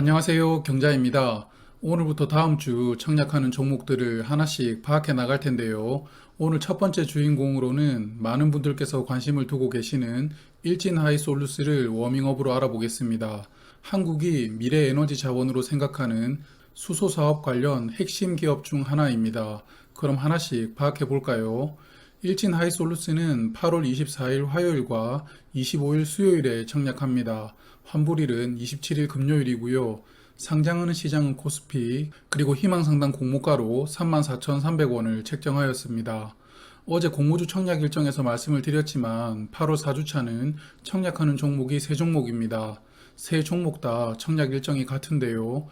안녕하세요. 경자입니다. 오늘부터 다음 주 청약하는 종목들을 하나씩 파악해 나갈 텐데요. 오늘 첫 번째 주인공으로는 많은 분들께서 관심을 두고 계시는 일진하이솔루스를 워밍업으로 알아보겠습니다. 한국이 미래 에너지 자원으로 생각하는 수소 사업 관련 핵심 기업 중 하나입니다. 그럼 하나씩 파악해 볼까요? 일진하이솔루스는 8월 24일 화요일과 25일 수요일에 청약합니다. 환불일은 27일 금요일이고요. 상장하는 시장은 코스피, 그리고 희망상당 공모가로 34,300원을 책정하였습니다. 어제 공모주 청약 일정에서 말씀을 드렸지만 8월 4주차는 청약하는 종목이 3종목입니다. 세 종목 다 청약 일정이 같은데요.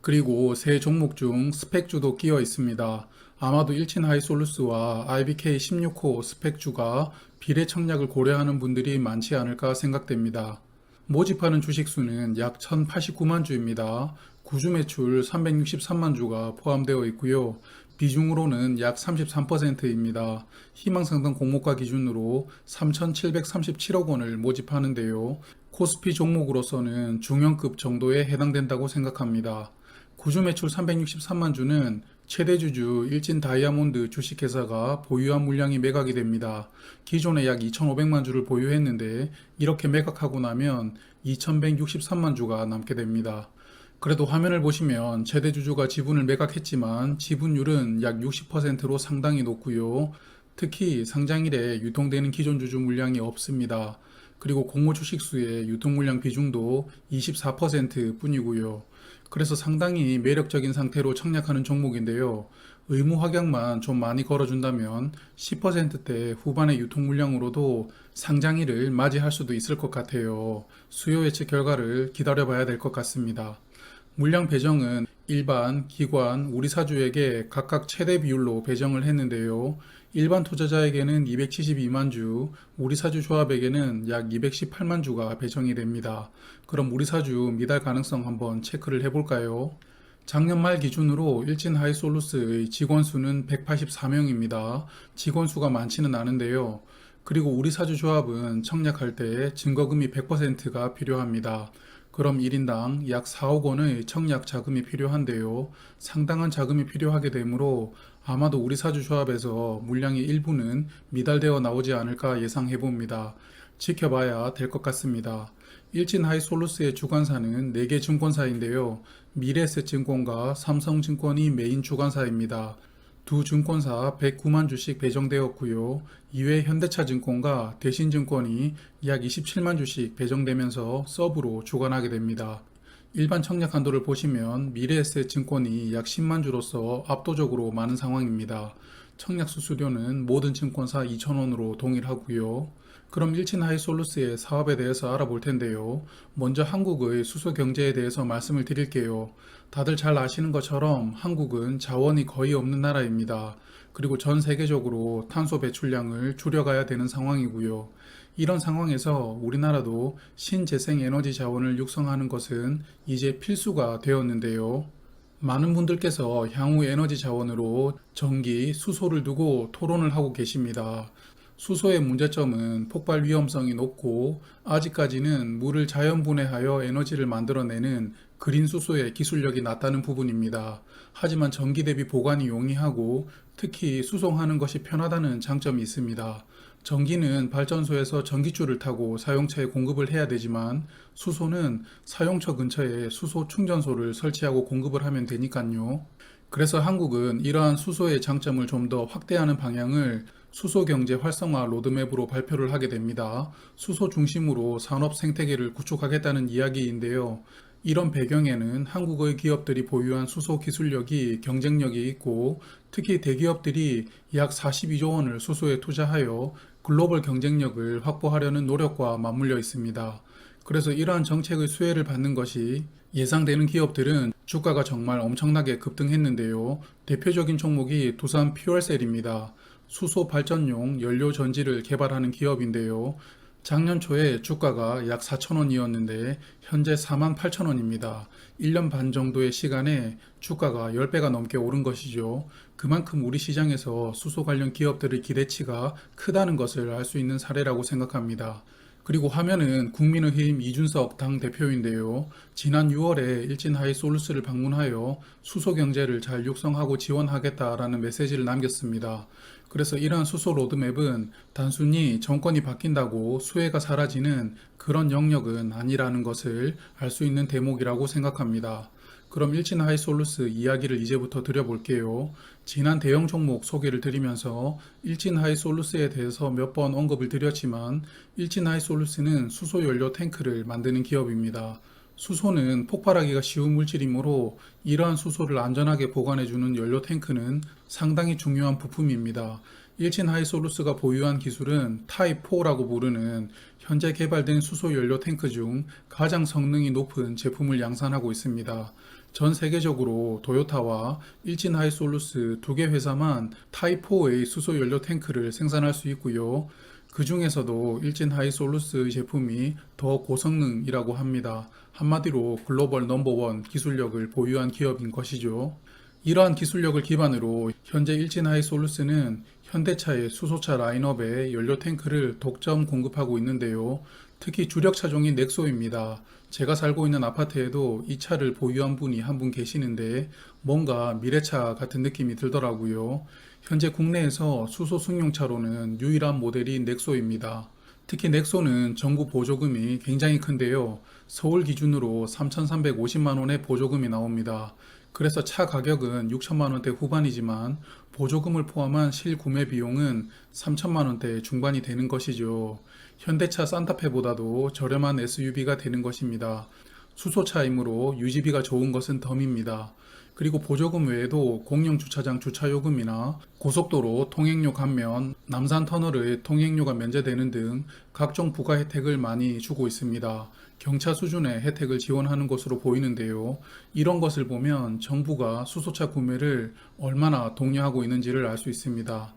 그리고 세 종목 중 스펙주도 끼어 있습니다. 아마도 일진하이솔루스와 IBK16호 스펙주가 비례 청약을 고려하는 분들이 많지 않을까 생각됩니다. 모집하는 주식수는 약 1089만 주입니다. 구주 매출 363만 주가 포함되어 있고요. 비중으로는 약 33%입니다. 희망상당 공모가 기준으로 3,737억 원을 모집하는데요. 코스피 종목으로서는 중형급 정도에 해당된다고 생각합니다. 구주 매출 363만 주는 최대 주주 일진 다이아몬드 주식회사가 보유한 물량이 매각이 됩니다. 기존에 약 2,500만 주를 보유했는데 이렇게 매각하고 나면 2,163만 주가 남게 됩니다. 그래도 화면을 보시면 최대 주주가 지분을 매각했지만 지분율은 약 60%로 상당히 높고요. 특히 상장일에 유통되는 기존 주주 물량이 없습니다. 그리고 공모 주식수의 유통 물량 비중도 24% 뿐이고요. 그래서 상당히 매력적인 상태로 청약하는 종목인데요. 의무 확약만 좀 많이 걸어준다면 10%대 후반의 유통 물량으로도 상장일을 맞이할 수도 있을 것 같아요. 수요 예측 결과를 기다려봐야 될 것 같습니다. 물량 배정은 일반, 기관, 우리 사주에게 각각 최대 비율로 배정을 했는데요. 일반 투자자에게는 272만 주, 우리 사주 조합에게는 약 218만 주가 배정이 됩니다. 그럼 우리 사주 미달 가능성 한번 체크를 해볼까요? 작년 말 기준으로 일진하이솔루스의 직원 수는 184명입니다. 직원 수가 많지는 않은데요. 그리고 우리 사주 조합은 청약할 때 증거금이 100%가 필요합니다. 그럼 1인당 약 4억 원의 청약 자금이 필요한데요. 상당한 자금이 필요하게 되므로 아마도 우리 사주 조합에서 물량의 일부는 미달되어 나오지 않을까 예상해 봅니다. 지켜봐야 될 것 같습니다. 일진하이솔루스의 주관사는 4개 증권사인데요. 미래에셋증권과 삼성증권이 메인 주관사입니다. 두 증권사 109만 주씩 배정되었고요. 이외 현대차증권과 대신증권이 약 27만 주씩 배정되면서 서브로 주관하게 됩니다. 일반 청약 한도를 보시면 미래에셋증권이 약 10만 주로서 압도적으로 많은 상황입니다. 청약 수수료는 모든 증권사 2,000원으로 동일하고요. 그럼 일진하이솔루스의 사업에 대해서 알아볼 텐데요. 먼저 한국의 수소 경제에 대해서 말씀을 드릴게요. 다들 잘 아시는 것처럼 한국은 자원이 거의 없는 나라입니다. 그리고 전 세계적으로 탄소 배출량을 줄여가야 되는 상황이고요. 이런 상황에서 우리나라도 신재생 에너지 자원을 육성하는 것은 이제 필수가 되었는데요. 많은 분들께서 향후 에너지 자원으로 전기, 수소를 두고 토론을 하고 계십니다. 수소의 문제점은 폭발 위험성이 높고 아직까지는 물을 자연 분해하여 에너지를 만들어내는 그린 수소의 기술력이 낮다는 부분입니다. 하지만 전기 대비 보관이 용이하고 특히 수송하는 것이 편하다는 장점이 있습니다. 전기는 발전소에서 전기줄을 타고 사용처에 공급을 해야 되지만 수소는 사용처 근처에 수소 충전소를 설치하고 공급을 하면 되니까요. 그래서 한국은 이러한 수소의 장점을 좀 더 확대하는 방향을 수소 경제 활성화 로드맵으로 발표를 하게 됩니다. 수소 중심으로 산업 생태계를 구축하겠다는 이야기인데요. 이런 배경에는 한국의 기업들이 보유한 수소 기술력이 경쟁력이 있고 특히 대기업들이 약 42조 원을 수소에 투자하여 글로벌 경쟁력을 확보하려는 노력과 맞물려 있습니다. 그래서 이러한 정책의 수혜를 받는 것이 예상되는 기업들은 주가가 정말 엄청나게 급등했는데요. 대표적인 종목이 두산 퓨얼셀입니다. 수소 발전용 연료 전지를 개발하는 기업인데요. 작년 초에 주가가 약 4,000원이었는데 현재 48,000원입니다. 1년 반 정도의 시간에 주가가 10배가 넘게 오른 것이죠. 그만큼 우리 시장에서 수소 관련 기업들의 기대치가 크다는 것을 알 수 있는 사례라고 생각합니다. 그리고 화면은 국민의힘 이준석 당대표인데요. 지난 6월에 일진 하이솔루스를 방문하여 수소 경제를 잘 육성하고 지원하겠다라는 메시지를 남겼습니다. 그래서 이러한 수소 로드맵은 단순히 정권이 바뀐다고 수혜가 사라지는 그런 영역은 아니라는 것을 알 수 있는 대목이라고 생각합니다. 그럼 일진 하이솔루스 이야기를 이제부터 드려볼게요. 지난 대형 종목 소개를 드리면서 일진 하이솔루스에 대해서 몇 번 언급을 드렸지만 일진 하이솔루스는 수소 연료 탱크를 만드는 기업입니다. 수소는 폭발하기가 쉬운 물질이므로 이러한 수소를 안전하게 보관해주는 연료 탱크는 상당히 중요한 부품입니다. 일진 하이솔루스가 보유한 기술은 타입4라고 부르는 현재 개발된 수소 연료 탱크 중 가장 성능이 높은 제품을 양산하고 있습니다. 전 세계적으로 도요타와 일진 하이솔루스 두 개 회사만 타입4의 수소 연료 탱크를 생산할 수 있고요. 그 중에서도 일진 하이솔루스의 제품이 더 고성능이라고 합니다. 한마디로 글로벌 넘버원 기술력을 보유한 기업인 것이죠. 이러한 기술력을 기반으로 현재 일진 하이솔루스는 현대차의 수소차 라인업에 연료 탱크를 독점 공급하고 있는데요. 특히 주력 차종인 넥소입니다. 제가 살고 있는 아파트에도 이 차를 보유한 분이 한 분 계시는데 뭔가 미래차 같은 느낌이 들더라고요. 현재 국내에서 수소 승용차로는 유일한 모델이 넥소입니다. 특히 넥소는 정부 보조금이 굉장히 큰데요. 서울 기준으로 3,350만 원의 보조금이 나옵니다. 그래서 차 가격은 6천만 원대 후반이지만 보조금을 포함한 실구매 비용은 3천만 원대 중반이 되는 것이죠. 현대차 산타페보다도 저렴한 SUV가 되는 것입니다. 수소차이므로 유지비가 좋은 것은 덤입니다. 그리고 보조금 외에도 공영 주차장 주차요금이나 고속도로 통행료 감면, 남산 터널의 통행료가 면제되는 등 각종 부가 혜택을 많이 주고 있습니다. 경차 수준의 혜택을 지원하는 것으로 보이는데요. 이런 것을 보면 정부가 수소차 구매를 얼마나 독려하고 있는지를 알 수 있습니다.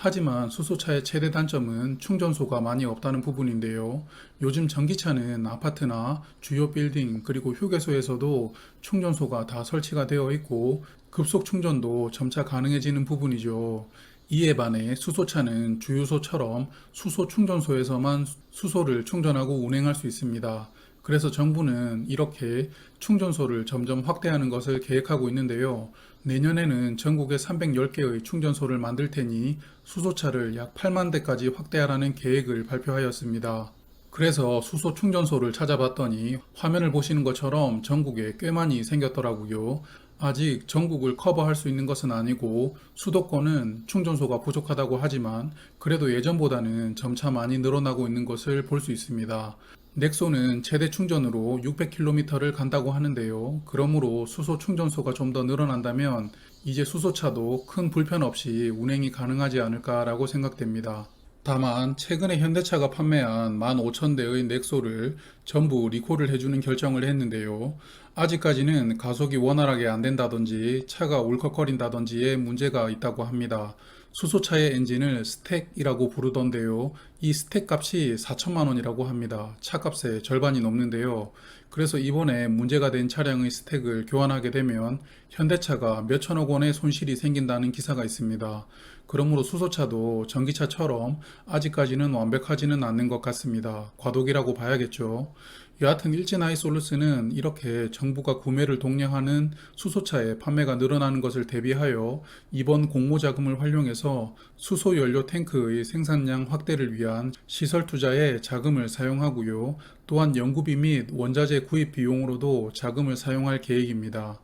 하지만 수소차의 최대 단점은 충전소가 많이 없다는 부분인데요. 요즘 전기차는 아파트나 주요 빌딩 그리고 휴게소에서도 충전소가 다 설치가 되어 있고 급속 충전도 점차 가능해지는 부분이죠. 이에 반해 수소차는 주유소처럼 수소 충전소에서만 수소를 충전하고 운행할 수 있습니다. 그래서 정부는 이렇게 충전소를 점점 확대하는 것을 계획하고 있는데요. 내년에는 전국에 310개의 충전소를 만들 테니 수소차를 약 8만 대까지 확대하라는 계획을 발표하였습니다. 그래서 수소 충전소를 찾아봤더니 화면을 보시는 것처럼 전국에 꽤 많이 생겼더라고요. 아직 전국을 커버할 수 있는 것은 아니고 수도권은 충전소가 부족하다고 하지만 그래도 예전보다는 점차 많이 늘어나고 있는 것을 볼 수 있습니다. 넥소는 최대 충전으로 600km를 간다고 하는데요. 그러므로 수소 충전소가 좀 더 늘어난다면 이제 수소차도 큰 불편 없이 운행이 가능하지 않을까라고 생각됩니다. 다만 최근에 현대차가 판매한 15,000대의 넥소를 전부 리콜을 해주는 결정을 했는데요. 아직까지는 가속이 원활하게 안 된다든지 차가 울컥거린다든지의 문제가 있다고 합니다. 수소차의 엔진을 스택이라고 부르던데요. 이 스택 값이 4천만 원이라고 합니다. 차값의 절반이 넘는데요. 그래서 이번에 문제가 된 차량의 스택을 교환하게 되면 현대차가 몇천억 원의 손실이 생긴다는 기사가 있습니다. 그러므로 수소차도 전기차처럼 아직까지는 완벽하지는 않는 것 같습니다. 과도기라고 봐야겠죠. 여하튼 일진 하이솔루스는 이렇게 정부가 구매를 독려하는 수소차의 판매가 늘어나는 것을 대비하여 이번 공모자금을 활용해서 수소 연료 탱크의 생산량 확대를 위한 시설 투자에 자금을 사용하고요. 또한 연구비 및 원자재 구입 비용으로도 자금을 사용할 계획입니다.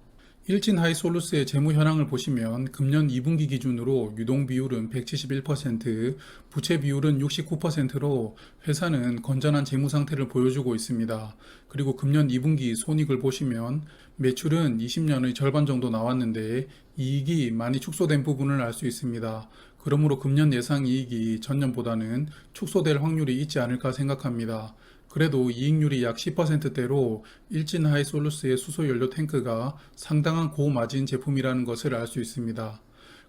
일진 하이솔루스의 재무 현황을 보시면 금년 2분기 기준으로 유동 비율은 171%, 부채 비율은 69%로 회사는 건전한 재무 상태를 보여주고 있습니다. 그리고 금년 2분기 손익을 보시면 매출은 20년의 절반 정도 나왔는데 이익이 많이 축소된 부분을 알 수 있습니다. 그러므로 금년 예상 이익이 전년보다는 축소될 확률이 있지 않을까 생각합니다. 그래도 이익률이 약 10%대로 일진 하이솔루스의 수소연료 탱크가 상당한 고마진 제품이라는 것을 알 수 있습니다.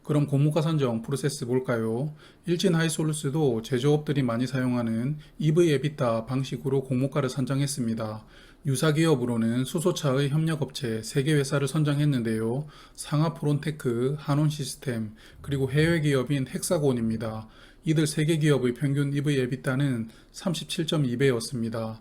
그럼 고무가 선정 프로세스 볼까요? 일진 하이솔루스도 제조업들이 많이 사용하는 EV 에비타 방식으로 공모가를 선정했습니다. 유사 기업으로는 수소차의 협력업체 3개 회사를 선정했는데요. 상하 프론테크, 한온 시스템, 그리고 해외 기업인 헥사곤입니다. 이들 3개 기업의 평균 EV/EBITDA는 37.2배였습니다.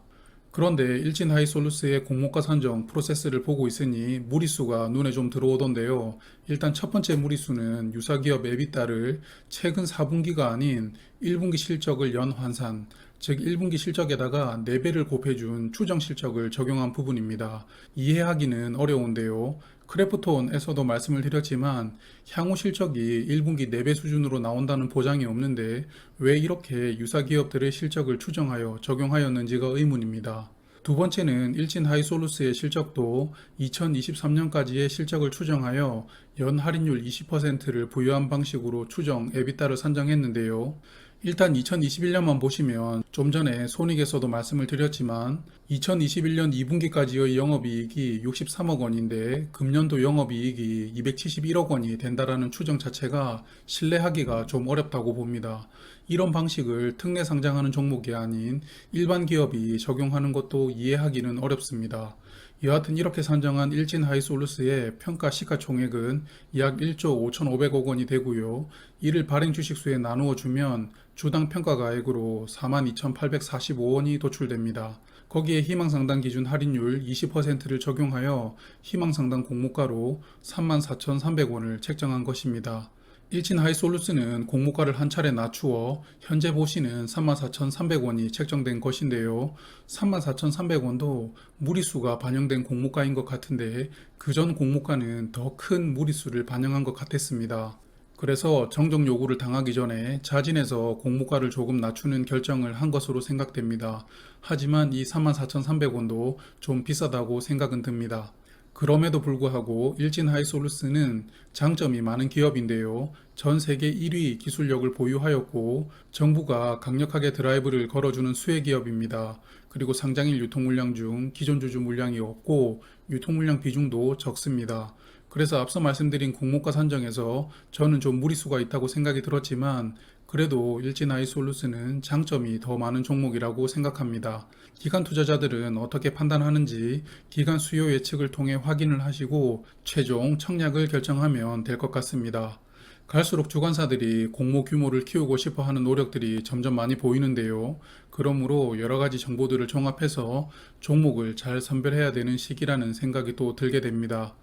그런데 일진 하이솔루스의 공모가 산정 프로세스를 보고 있으니 무리수가 눈에 좀 들어오던데요. 일단 첫 번째 무리수는 유사기업 에비타를 최근 4분기가 아닌 1분기 실적을 연환산, 즉 1분기 실적에다가 4배를 곱해준 추정 실적을 적용한 부분입니다. 이해하기는 어려운데요. 크래프톤에서도 말씀을 드렸지만 향후 실적이 1분기 4배 수준으로 나온다는 보장이 없는데 왜 이렇게 유사기업들의 실적을 추정하여 적용하였는지가 의문입니다. 두 번째는 일진 하이솔루스의 실적도 2023년까지의 실적을 추정하여 연 할인율 20%를 부여한 방식으로 추정 에비타를 산정했는데요. 일단 2021년만 보시면 좀 전에 손익에서도 말씀을 드렸지만 2021년 2분기까지의 영업이익이 63억 원인데 금년도 영업이익이 271억 원이 된다라는 추정 자체가 신뢰하기가 좀 어렵다고 봅니다. 이런 방식을 특례 상장하는 종목이 아닌 일반 기업이 적용하는 것도 이해하기는 어렵습니다. 여하튼 이렇게 산정한 일진 하이솔루스의 평가 시가총액은 약 1조 5,500억 원이 되고요. 이를 발행 주식수에 나누어 주면 주당 평가가액으로 42,845원이 도출됩니다. 거기에 희망상당 기준 할인율 20%를 적용하여 희망상당 공모가로 34,300원을 책정한 것입니다. 일진 하이솔루스는 공모가를 한 차례 낮추어 현재 보시는 34,300원이 책정된 것인데요. 34,300원도 무리수가 반영된 공모가인 것 같은데 그전 공모가는 더 큰 무리수를 반영한 것 같았습니다. 그래서 정정 요구를 당하기 전에 자진해서 공모가를 조금 낮추는 결정을 한 것으로 생각됩니다. 하지만 이 34,300원도 좀 비싸다고 생각은 듭니다. 그럼에도 불구하고 일진 하이솔루스는 장점이 많은 기업인데요. 전 세계 1위 기술력을 보유하였고 정부가 강력하게 드라이브를 걸어주는 수혜 기업입니다. 그리고 상장일 유통물량 중 기존 주주 물량이 없고 유통물량 비중도 적습니다. 그래서 앞서 말씀드린 공모가 산정에서 저는 좀 무리수가 있다고 생각이 들었지만 그래도 일진 하이솔루스는 장점이 더 많은 종목이라고 생각합니다. 기관 투자자들은 어떻게 판단하는지 기관 수요 예측을 통해 확인을 하시고 최종 청약을 결정하면 될 것 같습니다. 갈수록 주관사들이 공모 규모를 키우고 싶어 하는 노력들이 점점 많이 보이는데요. 그러므로 여러 가지 정보들을 종합해서 종목을 잘 선별해야 되는 시기라는 생각이 또 들게 됩니다.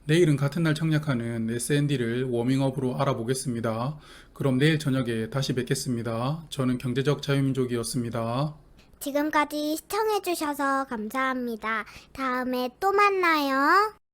내일은 같은 날 청약하는 S&D를 워밍업으로 알아보겠습니다. 그럼 내일 저녁에 다시 뵙겠습니다. 저는 경제적 자유민족이었습니다. 지금까지 시청해주셔서 감사합니다. 다음에 또 만나요.